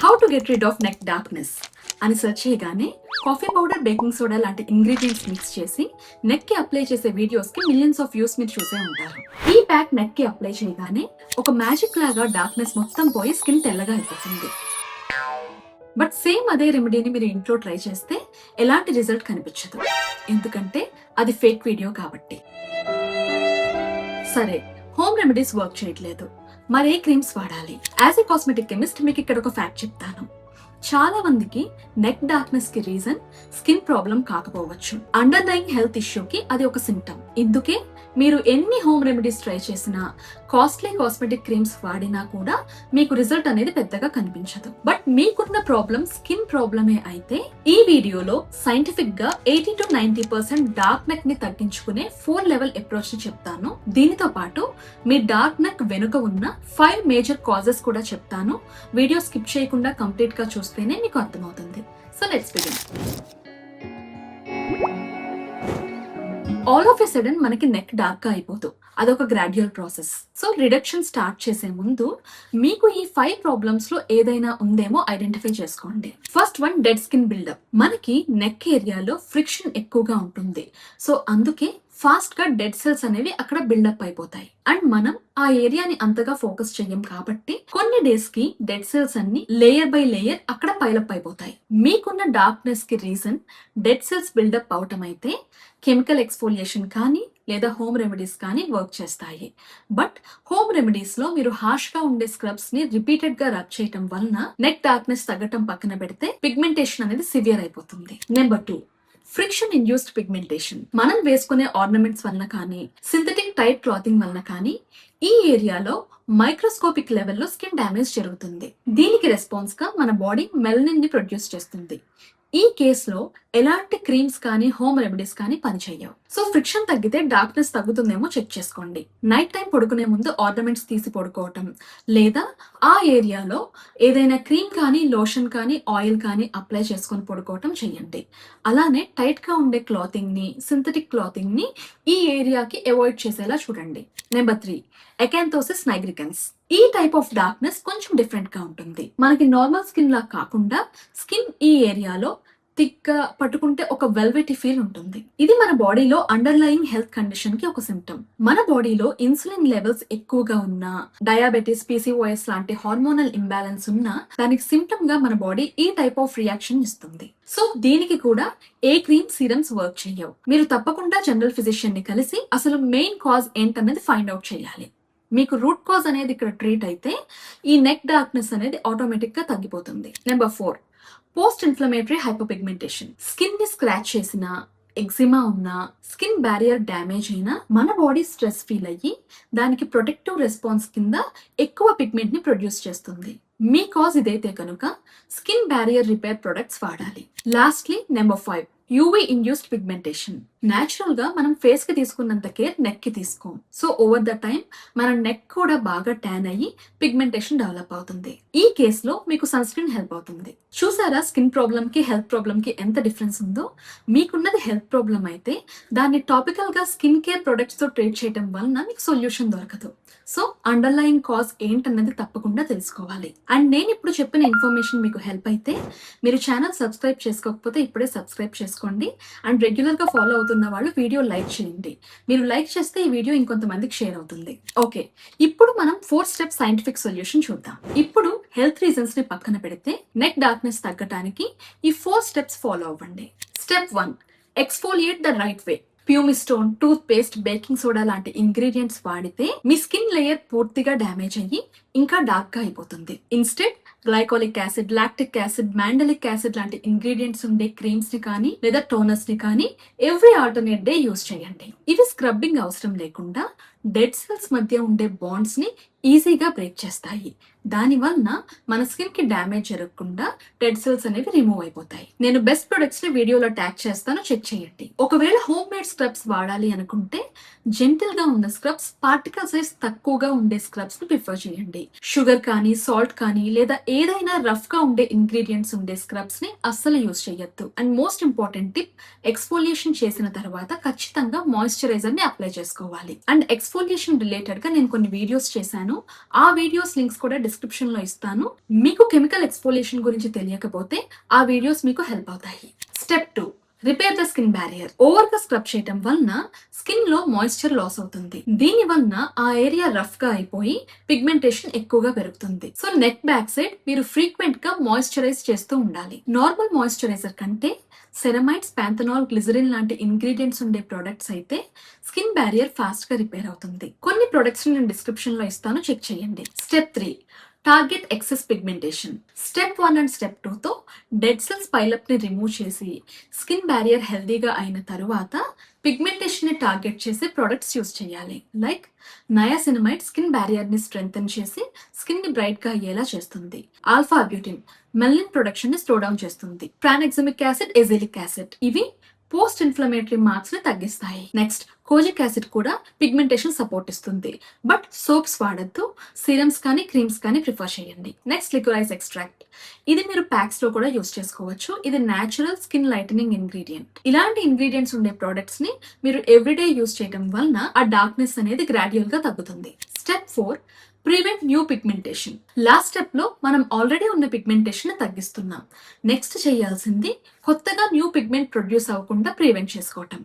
How to get rid of neck darkness అని search చేయగానే coffee powder, baking soda లాంటి ingredients mix చేసి neck కి అప్లై చేసే వీడియోస్ కి మిలియన్స్ ఆఫ్ వ్యూస్ మీరు చూసే ఉంటారు. ఈ ప్యాక్ నెక్ కి అప్లై చేయగానే ఒక మ్యాజిక్ లాగా డార్క్నెస్ మొత్తం పోయి స్కిన్ తెల్లగా అయిపోతుంది. బట్ సేమ్ అదే రెమెడీని మీరు ఇంట్లో ట్రై చేస్తే ఎలాంటి రిజల్ట్ కనిపించదు, ఎందుకంటే అది ఫేక్ వీడియో కాబట్టి. సరే, హోమ్ రెమెడీస్ వర్క్ చేయట్లేదు, మరే క్రీమ్స్ వాడాలి? యాజ్ ఏ కాస్మెటిక్ కెమిస్ట్ మీకు ఇక్కడ ఒక ఫ్యాక్ట్ చెప్తాను. చాలా మందికి నెక్ డార్క్నెస్ కి రీజన్ స్కిన్ ప్రాబ్లం కాకపోవచ్చు, అండర్లైయింగ్ హెల్త్ ఇష్యూకి అది ఒక సింప్టమ్. ఇందుకే మీరు ఎన్ని హోమ్ రెమెడీస్ ట్రై చేసినా, కాస్ట్లీ కాస్మెటిక్ క్రీమ్స్ వాడినా కూడా మీకు రిజల్ట్ అనేది పెద్దగా కనిపించదు. బట్ మీకున్న ప్రాబ్లం స్కిన్ ప్రాబ్లమే అయితే ఈ వీడియోలో సైంటిఫిక్ గా 80 to 90% డార్క్ నెక్ ని తగ్గించుకునే 4 లెవెల్ అప్రోచ్ ని చెప్తాను. దీనితో పాటు మీ డార్క్ నెక్ వెనుక ఉన్న 5 మేజర్ కాజెస్ కూడా చెప్తాను. వీడియో స్కిప్ చేయకుండా కంప్లీట్ గా చూస్తేనే మీకు అర్థమవుతుంది. So let's begin. All of a sudden మనకి నెక్ డార్క్ గా అయిపోదు, అదొక gradual process. So reduction start చేసే ముందు మీకు ఈ 5 ప్రాబ్లమ్స్ లో ఏదైనా ఉందేమో ఐడెంటిఫై చేసుకోండి. First one, dead skin buildup. మనకి నెక్ ఏరియాలో ఫ్రిక్షన్ ఎక్కువగా ఉంటుంది, సో అందుకే ఫాస్ట్ గా డెడ్ సెల్స్ అనేవి అక్కడ బిల్డప్ అయిపోతాయి. అండ్ మనం ఆ ఏరియాని అంతగా ఫోకస్ చెయ్యం కాబట్టి కొన్ని డేస్ కి డెడ్ సెల్స్ అన్ని లేయర్ బై లేయర్ అక్కడ పైలప్ అయిపోతాయి. మీకున్న డార్క్నెస్ కి రీజన్ డెడ్ సెల్స్ బిల్డప్ అవటం అయితే కెమికల్ ఎక్స్ఫోలియేషన్ కానీ లేదా హోమ్ రెమెడీస్ కానీ వర్క్ చేస్తాయి. బట్ హోమ్ రెమెడీస్ లో మీరు హార్ష్ గా ఉండే స్క్రబ్స్ ని రిపీటెడ్ గా రబ్ చేయటం వలన నెక్ డార్క్నెస్ తగ్గటం పక్కన పెడితే పిగ్మెంటేషన్ అనేది సివియర్ అయిపోతుంది. Number 2, friction induced pigmentation. మనం వేసుకునే ఆర్నమెంట్స్ వలన కానీ, సింథటిక్ టైట్ క్లాతింగ్ వలన కానీ ఈ ఏరియాలో మైక్రోస్కోపిక్ లెవెల్లో స్కిన్ డ్యామేజ్ జరుగుతుంది. దీనికి రెస్పాన్స్ గా మన బాడీ మెలనిన్ ని ప్రొడ్యూస్ చేస్తుంది. ఈ కేసులో ఎలాంటి క్రీమ్స్ కానీ హోమ్ రెమెడీస్ కానీ పనిచేయవు. సో ఫ్రిక్షన్ తగ్గితే డార్క్నెస్ తగ్గుతుందేమో చెక్ చేసుకోండి. నైట్ టైం పడుకునే ముందు ఆర్నమెంట్స్ తీసి పడుకోవటం, లేదా ఆ ఏరియాలో ఏదైనా క్రీమ్ కానీ లోషన్ కానీ ఆయిల్ కానీ అప్లై చేసుకొని పడుకోవటం చేయండి. అలానే టైట్ గా ఉండే క్లాతింగ్ ని, సింథటిక్ క్లాతింగ్ ని ఈ ఏరియాకి అవాయిడ్ చేసేలా చూడండి. Number 3, acanthosis nigricans. ఈ టైప్ ఆఫ్ డార్క్నెస్ కొంచెం డిఫరెంట్ గా ఉంటుంది. మనకి నార్మల్ స్కిన్ లా కాకుండా స్కిన్ ఈ ఏరియాలో థిక్ గా పట్టుకుంటే ఒక వెల్వెటీ ఫీల్ ఉంటుంది. ఇది మన బాడీలో అండర్లైయింగ్ హెల్త్ కండిషన్ కి ఒక సింప్టమ్. మన బాడీలో ఇన్సులిన్ లెవెల్స్ ఎక్కువగా ఉన్నా, డయాబెటీస్, PCOS లాంటి హార్మోనల్ ఇంబ్యాలెన్స్ ఉన్నా దానికి సింప్టమ్ గా మన బాడీ ఈ టైప్ ఆఫ్ రియాక్షన్ ఇస్తుంది. సో దీనికి కూడా ఏ క్రీమ్, సీరమ్స్ వర్క్ చేయవు. మీరు తప్పకుండా జనరల్ ఫిజిషియన్ ని కలిసి అసలు మెయిన్ కాజ్ ఏంటనేది ఫైండ్ అవుట్ చేయాలి. మీకు రూట్ కాజ్ అనేది ఇక్కడ ట్రీట్ అయితే ఈ నెక్ డార్క్నెస్ అనేది ఆటోమేటిక్ గా తగ్గిపోతుంది. Number 4, post inflammatory hypopigmentation. Skin ని స్క్రాచ్ చేసిన, ఎగ్జిమా ఉన్నా, స్కిన్ బ్యారియర్ డ్యామేజ్ అయినా మన బాడీ స్ట్రెస్ ఫీల్ అయ్యి దానికి ప్రొటెక్టివ్ రెస్పాన్స్ కింద ఎక్కువ పిగ్మెంట్ ని ప్రొడ్యూస్ చేస్తుంది. మీ కాజ్ ఇదైతే కనుక స్కిన్ బ్యారియర్ రిపేర్ ప్రొడక్ట్స్ వాడాలి. Lastly number 5, UV induced pigmentation. Natural గా మనం ఫేస్ కి తీసుకున్నంత కేర్ నెక్ కి తీసుకోం. సో ఓవర్ ద టైం మన నెక్ కూడా బాగా ట్యాన్ అయ్యి పిగ్మెంటేషన్ డెవలప్ అవుతుంది. ఈ కేసులో మీకు సన్ స్క్రీన్ హెల్ప్ అవుతుంది. చూసారా స్కిన్ ప్రాబ్లమ్ కి హెల్త్ ప్రాబ్లమ్ కి ఎంత డిఫరెన్స్ ఉందో? మీకున్నది హెల్త్ ప్రాబ్లమ్ అయితే దాన్ని టాపికల్ గా స్కిన్ కేర్ ప్రొడక్ట్స్ తో ట్రీట్ చేయడం వలన మీకు సొల్యూషన్ దొరకదు. సో అండర్లైయింగ్ కాజ్ ఏంటన్నది తప్పకుండా తెలుసుకోవాలి. అండ్ నేను ఇప్పుడు చెప్పిన ఇన్ఫర్మేషన్ మీకు హెల్ప్ అయితే మీరు ఛానల్ సబ్స్క్రైబ్ చేసుకోకపోతే ఇప్పుడే సబ్స్క్రైబ్ చేసుకోండి. అండ్ రెగ్యులర్ గా ఫాలో అవుతున్న వాళ్ళు వీడియో లైక్ చేయండి. మీరు లైక్ చేస్తే ఈ వీడియో ఇంకొంతమందికి షేర్ అవుతుంది. ఓకే, ఇప్పుడు మనం 4 స్టెప్ సైంటిఫిక్ సొల్యూషన్ చూద్దాం. ఇప్పుడు హెల్త్ రీజన్స్ ని పక్కన పెడితే నెక్ డార్క్నెస్ తగ్గడానికి ఈ 4 స్టెప్స్ ఫాలో అవ్వండి. Step 1, exfoliate the right way. Pumice stone, toothpaste, baking soda లాంటి ఇంగ్రీడియంట్స్ వాడితే మీ స్కిన్ లేయర్ పూర్తిగా డ్యామేజ్ అయ్యి ఇంకా డార్క్ గా అయిపోతుంది. Instead glycolic acid, lactic acid, mandelic acid లాంటి ఇంగ్రీడియంట్స్ ఉండే క్రీమ్స్ ని కానీ లేదా టోనర్స్ ని కానీ ఎవ్రీ ఆల్టర్నేట్ డే యూజ్ చేయండి. ఇవి స్క్రబ్బింగ్ అవసరం లేకుండా డెడ్ సెల్స్ మధ్య ఉండే బాండ్స్ ని ఈజీగా బ్రేక్ చేస్తాయి. దాని వలన మన స్కిన్ కి డ్యామేజ్ జరగకుండా డెడ్ సెల్స్ అనేవి రిమూవ్ అయిపోతాయి. నేను బెస్ట్ ప్రొడక్ట్స్ ని వీడియోలో ట్యాగ్ చేస్తాను, చెక్ చేయండి. ఒకవేళ హోమ్ మేడ్ స్క్రబ్స్ వాడాలి అనుకుంటే జెంటిల్ గా ఉన్న స్క్రబ్స్, పార్టికల్ సైజ్ తక్కువగా ఉండే స్క్రబ్స్ ని ప్రిఫర్ చేయండి. షుగర్ కానీ, సాల్ట్ కానీ లేదా ఏదైనా రఫ్ గా ఉండే ఇంగ్రీడియంట్స్ ఉండే స్క్రబ్స్ ని అస్సలు యూజ్ చేయొద్దు. And most important tip, exfoliation చేసిన తర్వాత ఖచ్చితంగా మాయిశ్చరైజర్ ని అప్లై చేసుకోవాలి. అండ్ ఎక్స్ఫోలియేషన్ రిలేటెడ్ గా నేను కొన్ని వీడియోస్ చేశాను, చేశాను. ఆ వీడియోస్ లింక్స్ కూడా డిస్క్రిప్షన్ లో ఇస్తాను. మీకు కెమికల్ ఎక్స్ఫోలియేషన్ గురించి తెలియకపోతే ఆ వీడియోస్ మీకు హెల్ప్ అవుతాయి. Step 2, repair the skin barrier. Over గా స్క్రబ్ చేయడం వలన స్కిన్ లో మాయిశ్చర్ లాస్ అవుతుంది. దీని వలన ఆ ఏరియా రఫ్ గా అయిపోయి పిగ్మెంటేషన్ ఎక్కువగా పెరుగుతుంది. సో నెక్ బ్యాక్ సైడ్ మీరు ఫ్రీక్వెంట్ గా మాయిశ్చరైజ్ చేస్తూ ఉండాలి. నార్మల్ మాయిశ్చరైజర్ కంటే సెరమైడ్స్, పాంథనాల్, గ్లిజరిన్ లాంటి ఇంగ్రీడియంట్స్ ఉండే ప్రొడక్ట్స్ అయితే స్కిన్ బ్యారియర్ ఫాస్ట్ గా రిపేర్ అవుతుంది. కొన్ని ప్రొడక్ట్స్ నేను డిస్క్రిప్షన్ లో ఇస్తాను, చెక్ చేయండి. Step 3, target excess pigmentation. Step 1 and step 2 తో డెడ్ సెల్స్ పైలప్ ని రిమూవ్ చేసి స్కిన్ బ్యారియర్ హెల్దీగా అయిన తరువాత పిగ్మెంటేషన్ ని టార్గెట్ చేసే ప్రొడక్ట్స్ యూస్ చేయాలి. లైక్ నయాసినమైడ్ స్కిన్ బ్యారియర్ ని స్ట్రెంగ్తన్ చేసి స్కిన్ ని బ్రైట్ గా అయ్యేలా చేస్తుంది. ఆల్ఫా బ్యూటిన్ మెలనిన్ ప్రొడక్షన్ ని స్లో డౌన్ చేస్తుంది. ట్రానెక్సమిక్ యాసిడ్, ఎజిలిక్ యాసిడ్ ఇవి పోస్ట్ ఇన్ఫ్లమేటరీ మార్క్స్ ని తగ్గిస్తాయి. నెక్స్ట్ కోజిక్ యాసిడ్ కూడా పిగ్మెంటేషన్ సపోర్ట్ ఇస్తుంది. బట్ సోప్స్ వాడద్దు, సీరమ్స్ కానీ క్రీమ్స్ కానీ ప్రిఫర్ చేయండి. Next liquorice extract. ఇది మీరు ప్యాక్స్ లో కూడా యూస్ చేసుకోవచ్చు. ఇది నేచురల్ స్కిన్ లైటనింగ్ ఇంగ్రీడియంట్. ఇలాంటి ఇంగ్రీడియంట్స్ ఉండే ప్రొడక్ట్స్ ని మీరు ఎవ్రీడే యూస్ చేయడం వలన ఆ డార్క్నెస్ అనేది గ్రాడ్యువల్ గా తగ్గుతుంది. Step 4, prevent new pigmentation. Last step లో మనం ఆల్రెడీ ఉన్న పిగ్మెంటేషన్ ని తగ్గిస్తున్నాం. నెక్స్ట్ చేయాల్సింది కొత్తగా న్యూ పిగ్మెంట్ ప్రొడ్యూస్ అవ్వకుండా ప్రివెంట్ చేసుకోవటం.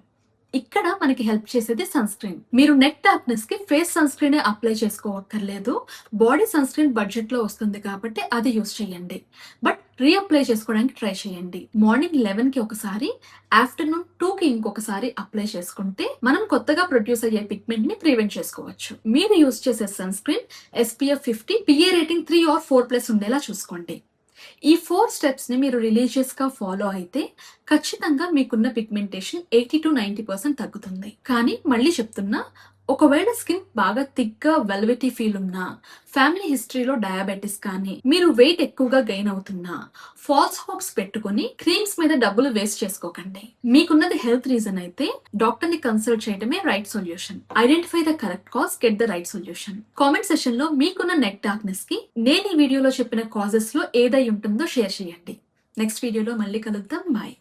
ఇక్కడ మనకి హెల్ప్ చేసేది సన్ స్క్రీన్. మీరు నెక్ డార్క్నెస్ కి ఫేస్ సన్ స్క్రీన్ అప్లై చేసుకోవక్కర్లేదు. బాడీ సన్ స్క్రీన్ బడ్జెట్ లో వస్తుంది కాబట్టి అది యూస్ చేయండి. బట్ రీఅప్లై చేసుకోవడానికి ట్రై చేయండి. మార్నింగ్ 11 కి ఒకసారి, ఆఫ్టర్నూన్ 2 కి ఇంకొకసారి అప్లై చేసుకుంటే మనం కొత్తగా ప్రొడ్యూస్ అయ్యే పిగ్మెంట్ ని ప్రివెంట్ చేసుకోవచ్చు. మీరు యూస్ చేసే sun screen SPF 50, PA rating 3 or 4+ ఉండేలా చూసుకోండి. ఈ 4 స్టెప్స్ ని మీరు రిలీజియస్ గా ఫాలో అయితే ఖచ్చితంగా మీకున్న పిగ్మెంటేషన్ 80 to 90% తగ్గుతుంది. కానీ మళ్ళీ చెప్తున్నా, ఒకవేళ స్కిన్ బాగా థిక్గా వెల్వెటీ ఫీల్ ఉన్నా, ఫ్యామిలీ హిస్టరీలో డయాబెటిస్ కానీ, మీరు వెయిట్ ఎక్కువగా గెయిన్ అవుతున్నా, ఫాల్స్ హోప్స్ పెట్టుకుని క్రీమ్స్ మీద డబ్బులు వేస్ట్ చేసుకోకండి. మీకున్నది హెల్త్ రీజన్ అయితే డాక్టర్ ని కన్సల్ట్ చేయడమే right solution. Identify the correct cause, get the right solution. Comment session లో మీకున్న నెక్ డార్క్నెస్ కి నేను ఈ వీడియోలో చెప్పిన కాజెస్ లో ఏదై ఉంటుందో షేర్ చేయండి. నెక్స్ట్ వీడియోలో మళ్ళీ కలుద్దాం. బాయ్.